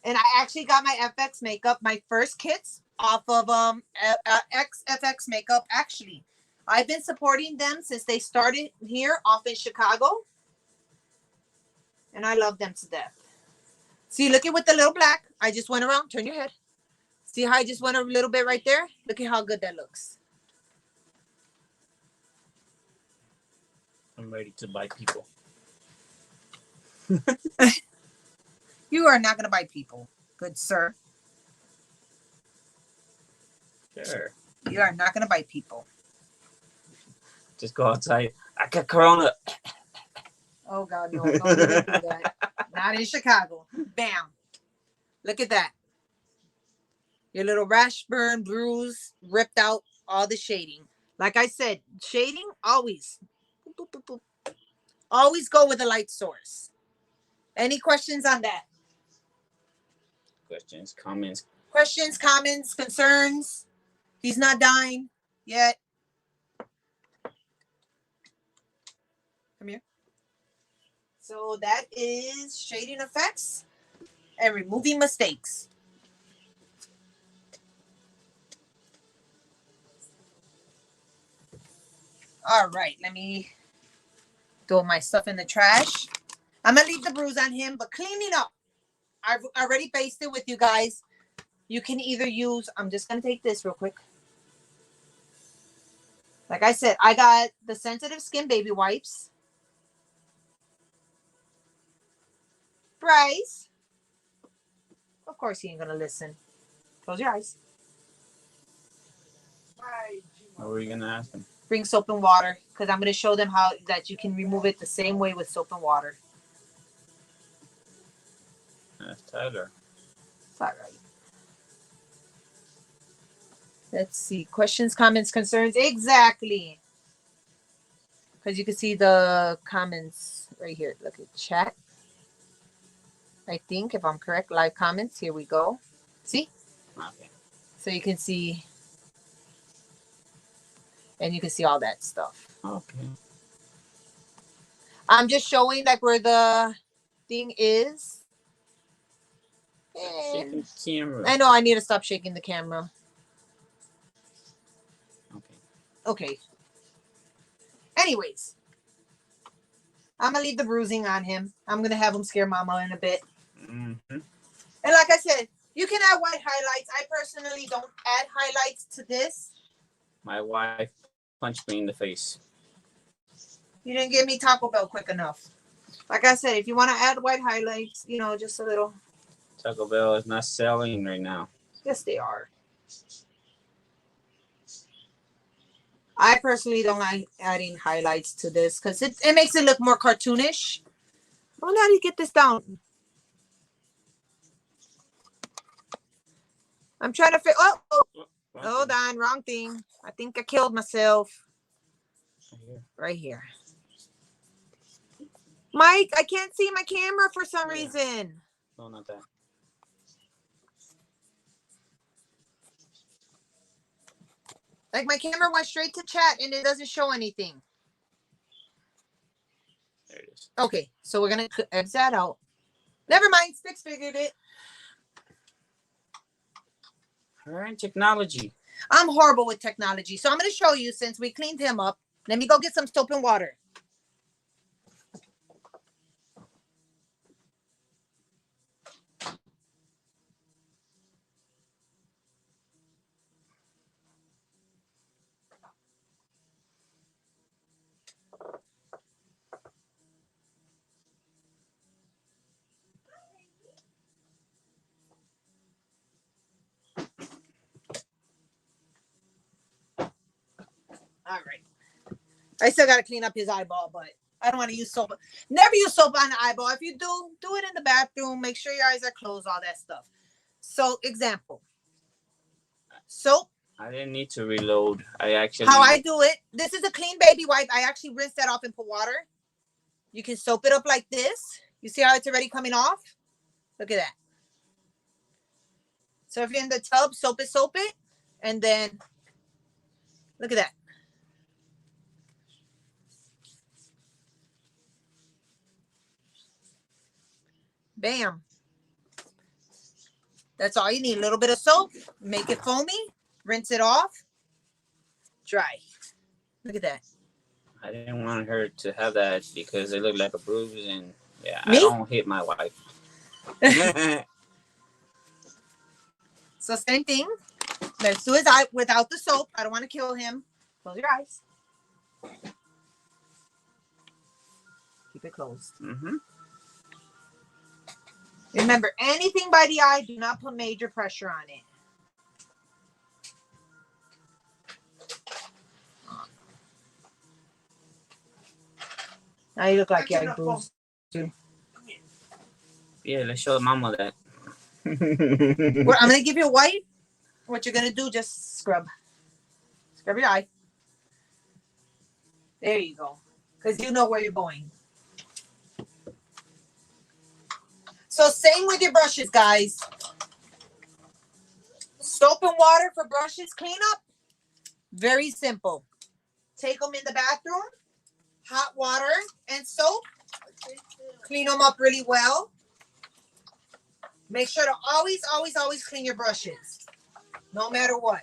And I actually got my FX makeup, my first kits off of FX makeup. Actually, I've been supporting them since they started here off in Chicago. And I love them to death. See, look at with the little black. I just went around. Turn your head. See how I just went a little bit right there? Look at how good that looks. I'm ready to buy people. You are not going to bite people, good sir. Sure. You are not going to bite people. Just go outside. I got corona. Oh, God, no. Don't even do that. Not in Chicago. Bam. Look at that. Your little rash, burn, bruise, ripped out, all the shading. Like I said, shading, always. Boop, boop, boop, boop. Always go with a light source. Any questions on that? Questions, comments. Questions, comments, concerns? He's not dying yet. Come here. So that is shading effects and removing mistakes. All right, let me throw my stuff in the trash. I'm gonna leave the bruise on him, but cleaning up. I've already faced it with you guys. You can either use, I'm just gonna take this real quick. Like I said, I got the sensitive skin baby wipes. Bryce. Of course he ain't gonna listen. Close your eyes. What were you gonna ask him? Bring soap and water, because I'm gonna show them how that you can remove it the same way with soap and water. That's Tyler. It's all right. Let's see. Questions, comments, concerns. Exactly. Because you can see the comments right here. Look at chat. I think, if I'm correct, live comments. Here we go. See? Okay. So you can see, and you can see all that stuff. Okay. I'm just showing like where the thing is. Shaking And camera. I know I need to stop shaking the camera. Okay. Okay. Anyways, I'm gonna leave the bruising on him. I'm gonna have him scare mama in a bit. Mm-hmm. And like I said, you can add white highlights. I personally don't add highlights to this. My wife punched me in the face. You didn't give me Taco Bell quick enough. Like I said, if you want to add white highlights, you know, just a little. Taco Bell is not selling right now. Yes, they are. I personally don't like adding highlights to this because it makes it look more cartoonish. Well, how do you get this down? I'm trying to fit. Hold on, wrong thing. I think I killed myself. Right here. Mike, I can't see my camera for some reason. No, not that. Like my camera went straight to chat and it doesn't show anything. There it is. Okay, so we're gonna X that out. Never mind, Sticks figured it. All right, technology. I'm horrible with technology, so I'm gonna show you since we cleaned him up. Let me go get some soap and water. All right. I still gotta clean up his eyeball, but I don't want to use soap. Never use soap on the eyeball. If you do it in the bathroom. Make sure your eyes are closed, all that stuff. So, example. Soap. I didn't need to reload. I actually. How I do it. This is a clean baby wipe. I actually rinse that off and put water. You can soap it up like this. You see how it's already coming off? Look at that. So if you're in the tub, soap it. And then, look at that. Bam. That's all you need. A little bit of soap. Make it foamy. Rinse it off. Dry. Look at that. I didn't want her to have that because it looked like a bruise, and yeah, Me? I don't hit my wife. So same thing. Let's do his eye without the soap. I don't want to kill him. Close your eyes. Keep it closed. Mm-hmm. Remember, anything by the eye, do not put major pressure on it. Now you look like you had bruised too. Yeah, let's show mama that. Well, I'm going to give you a wipe. What you're going to do, just scrub. Scrub your eye. There you go. Because you know where you're going. So same with your brushes, guys. Soap and water for brushes cleanup. Very simple. Take them in the bathroom. Hot water and soap. Clean them up really well. Make sure to always clean your brushes. No matter what.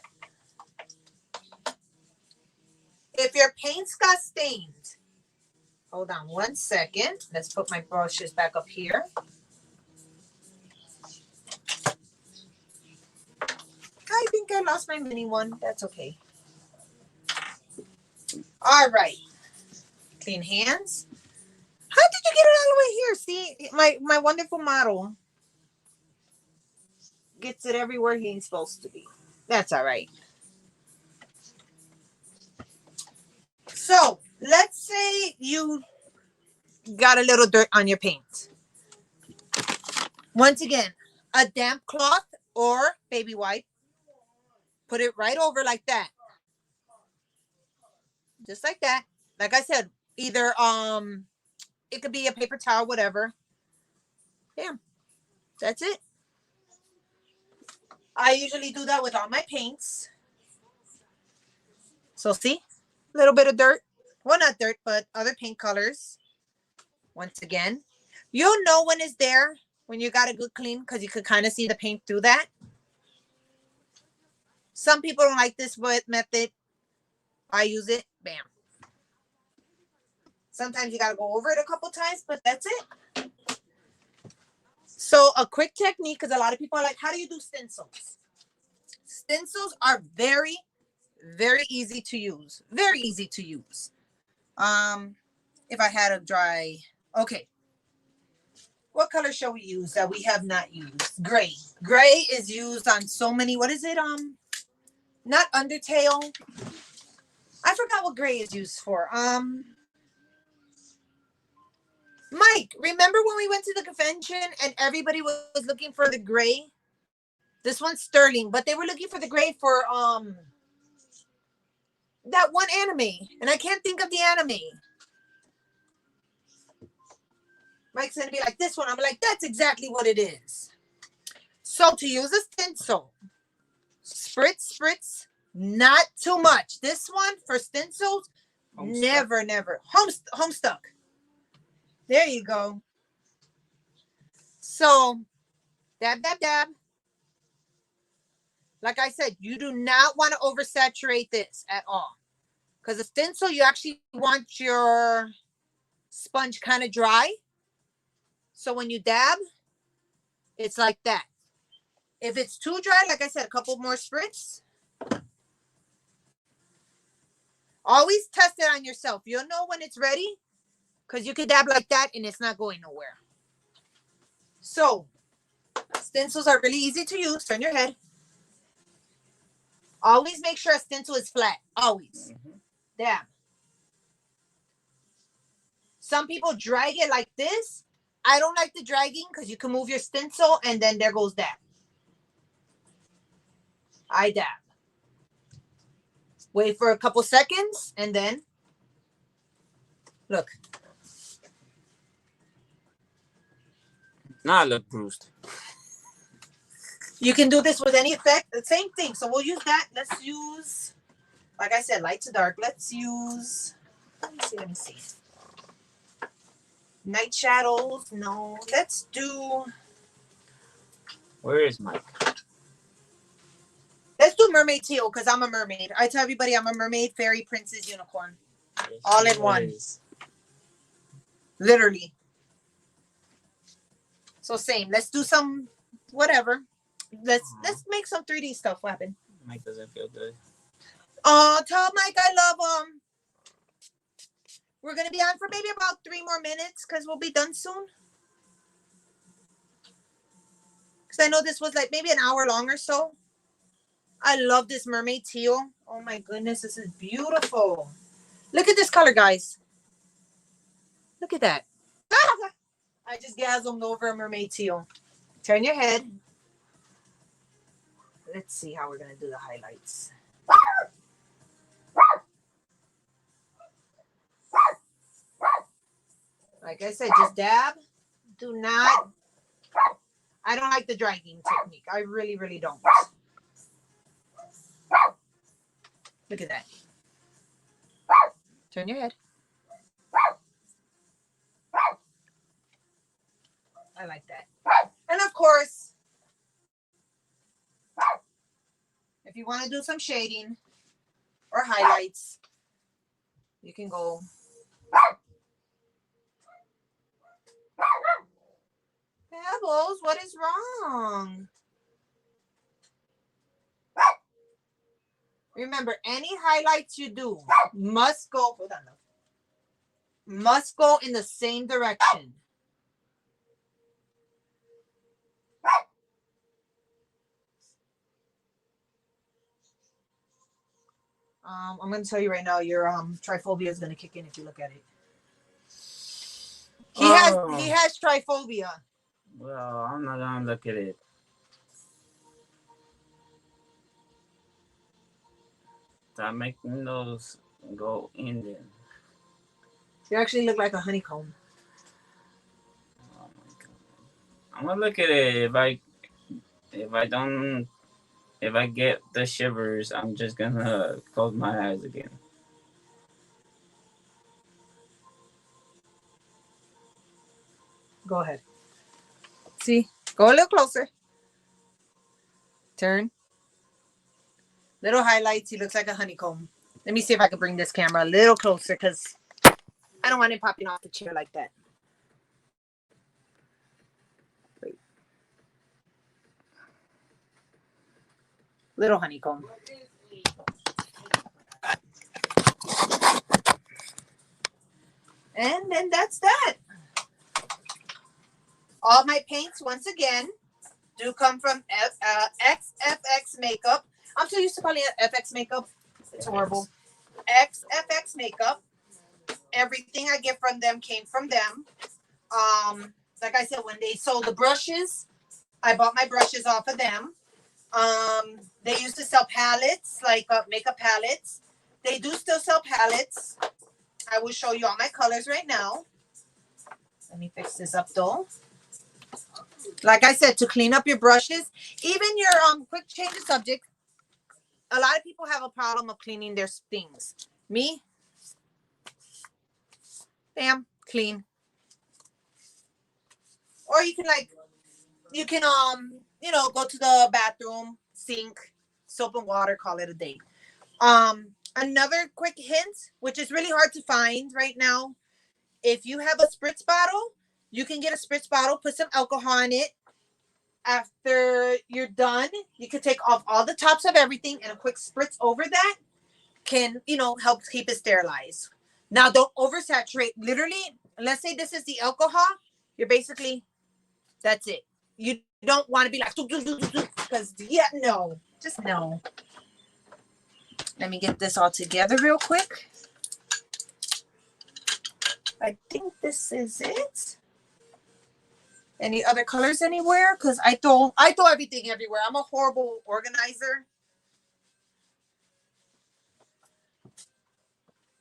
If your paints got stained Hold on 1 second. Let's put my brushes back up here. I think I lost my mini one. That's okay. All right. Clean hands. How did you get it all the way here? See, my wonderful model gets it everywhere he's supposed to be. That's all right. So let's say you got a little dirt on your paint. Once again, a damp cloth or baby wipe. Put it right over like that. Just like that. Like I said, either it could be a paper towel, whatever. Damn. That's it. I usually do that with all my paints. So see, a little bit of dirt. Well, not dirt, but other paint colors. Once again, you'll know when it's there, when you got a good clean, because you could kind of see the paint through that. Some people don't like this method. I use it. Bam. Sometimes you got to go over it a couple times, but that's it. So a quick technique, because a lot of people are like, how do you do stencils? Stencils are very, very easy to use. Very easy to use. If I had a dry, okay. What color shall we use that we have not used? Gray. Gray is used on so many, what is it? Not Undertale. I forgot what gray is used for. Mike, remember when we went to the convention and everybody was looking for the gray? This one's sterling, but they were looking for the gray for that one anime, and I can't think of the anime. Mike's gonna be like, this one. I'm like, that's exactly what it is. So to use a stencil, spritz, not too much. This one for stencils, never. Homestuck. There you go. So, dab. Like I said, you do not want to oversaturate this at all. Because a stencil, you actually want your sponge kind of dry. So when you dab, it's like that. If it's too dry, like I said, a couple more spritz. Always test it on yourself. You'll know when it's ready. Because you can dab like that and it's not going nowhere. So, stencils are really easy to use. Turn your head. Always make sure a stencil is flat. Always. Dab. Some people drag it like this. I don't like the dragging because you can move your stencil and then there goes that. I dab. Wait for a couple seconds and then look. Now I look bruised. You can do this with any effect. The same thing. So we'll use that. Let's use, like I said, light to dark. Let's use, let me see. Night shadows. No. Let's do. Where is Mike? Let's do mermaid teal because I'm a mermaid. I tell everybody I'm a mermaid, fairy, princess, unicorn. Yes, all in one. Literally. So same. Let's do some whatever. Let's make some 3D stuff happen. Mike doesn't feel good. Tell Mike I love him. We're gonna be on for maybe about 3 more minutes because we'll be done soon. Because I know this was like maybe an hour long or so. I love this mermaid teal. Oh my goodness, this is beautiful. Look at this color, guys. Look at that. I just gasmed over a mermaid teal. Turn your head. Let's see how we're going to do the highlights. Like I said, just dab. Do not. I don't like the dragging technique. I really, really don't. Look at that. Turn your head. I like that. And of course, if you want to do some shading or highlights, you can go Bubbles, what is wrong? Remember, any highlights you do must go, hold on, must go in the same direction. I'm going to tell you right now, your triphobia is going to kick in if you look at it. He has triphobia. Well, I'm not gonna look at it. Stop making those go in there. You actually look like a honeycomb. Oh my god. I'm gonna look at it. If I get the shivers, I'm just gonna close my eyes again. Go ahead. See? Go a little closer. Turn. Little highlights. He looks like a honeycomb. Let me see if I can bring this camera a little closer because I don't want him popping off the chair like that. Wait. Little honeycomb. And then that's that. All my paints, once again, do come from XFX Makeup. I'm so used to calling it FX Makeup. It's horrible. XFX Makeup. Everything I get from them came from them. Like I said, when they sold the brushes, I bought my brushes off of them. They used to sell palettes, like makeup palettes. They do still sell palettes. I will show you all my colors right now. Let me fix this up though. Like I said, to clean up your brushes, even your quick change of subject. A lot of people have a problem of cleaning their things. Me, bam, clean. Or you can go to the bathroom, sink, soap and water, call it a day. Another quick hint, which is really hard to find right now. If you have a spritz bottle, you can get a spritz bottle, put some alcohol in it. After you're done, you can take off all the tops of everything and a quick spritz over that can, help keep it sterilized. Now, don't oversaturate. Literally, let's say this is the alcohol. You're basically, that's it. You don't want to be like, because, no. Just no. Let me get this all together real quick. I think this is it. Any other colors anywhere? Because I throw everything everywhere. I'm a horrible organizer.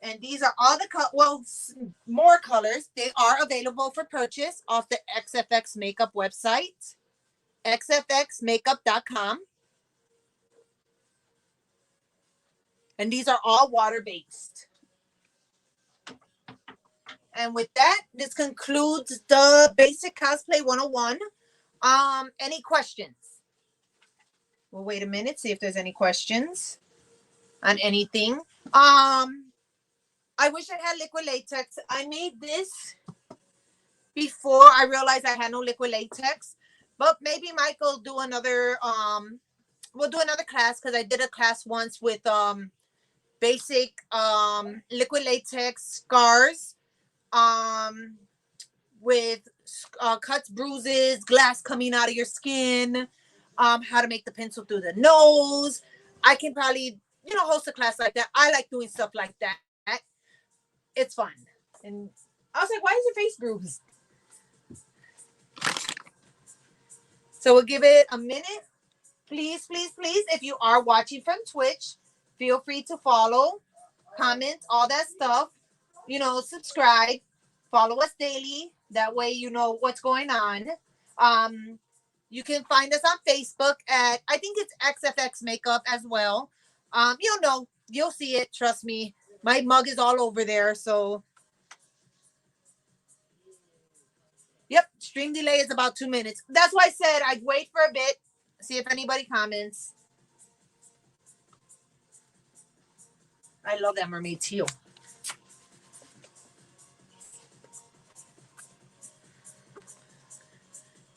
And these are all more colors. They are available for purchase off the XFX Makeup website, xfxmakeup.com. And these are all water-based. And with that, this concludes the Basic Cosplay 101. Any questions? We'll wait a minute, see if there's any questions on anything. I wish I had liquid latex. I made this before I realized I had no liquid latex. But maybe Mike will do another we'll do another class because I did a class once with basic liquid latex scars with cuts, bruises, glass coming out of your skin, how to make the pencil through the nose. I can probably, host a class like that. I like doing stuff like that. It's fun. And I was like, why is your face bruised? So we'll give it a minute. Please, please, please, if you are watching from Twitch, feel free to follow, comment, all that stuff. Subscribe, follow us daily. That way you know what's going on. You can find us on Facebook at, I think it's XFX Makeup as well. You'll see it. Trust me. My mug is all over there. So, yep. Stream delay is about 2 minutes. That's why I said I'd wait for a bit. See if anybody comments. I love that mermaid teal.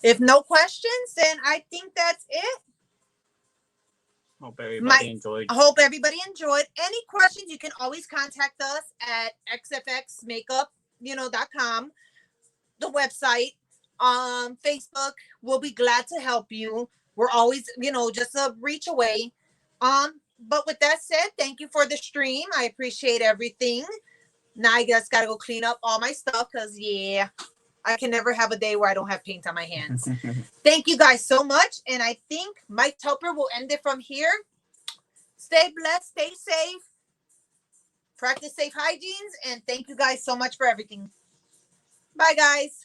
If no questions, then I think that's it. Hope everybody My- enjoyed. I hope everybody enjoyed. Any questions, you can always contact us at xfxmakeup.com, the website, Facebook. We'll be glad to help you. We're always, just a reach away. But with that said, thank you for the stream. I appreciate everything. Now I just gotta go clean up all my stuff because I can never have a day where I don't have paint on my hands. Thank you guys so much. And I think Mike Tupper will end it from here. Stay blessed, stay safe, practice safe hygienes, and thank you guys so much for everything. Bye, guys.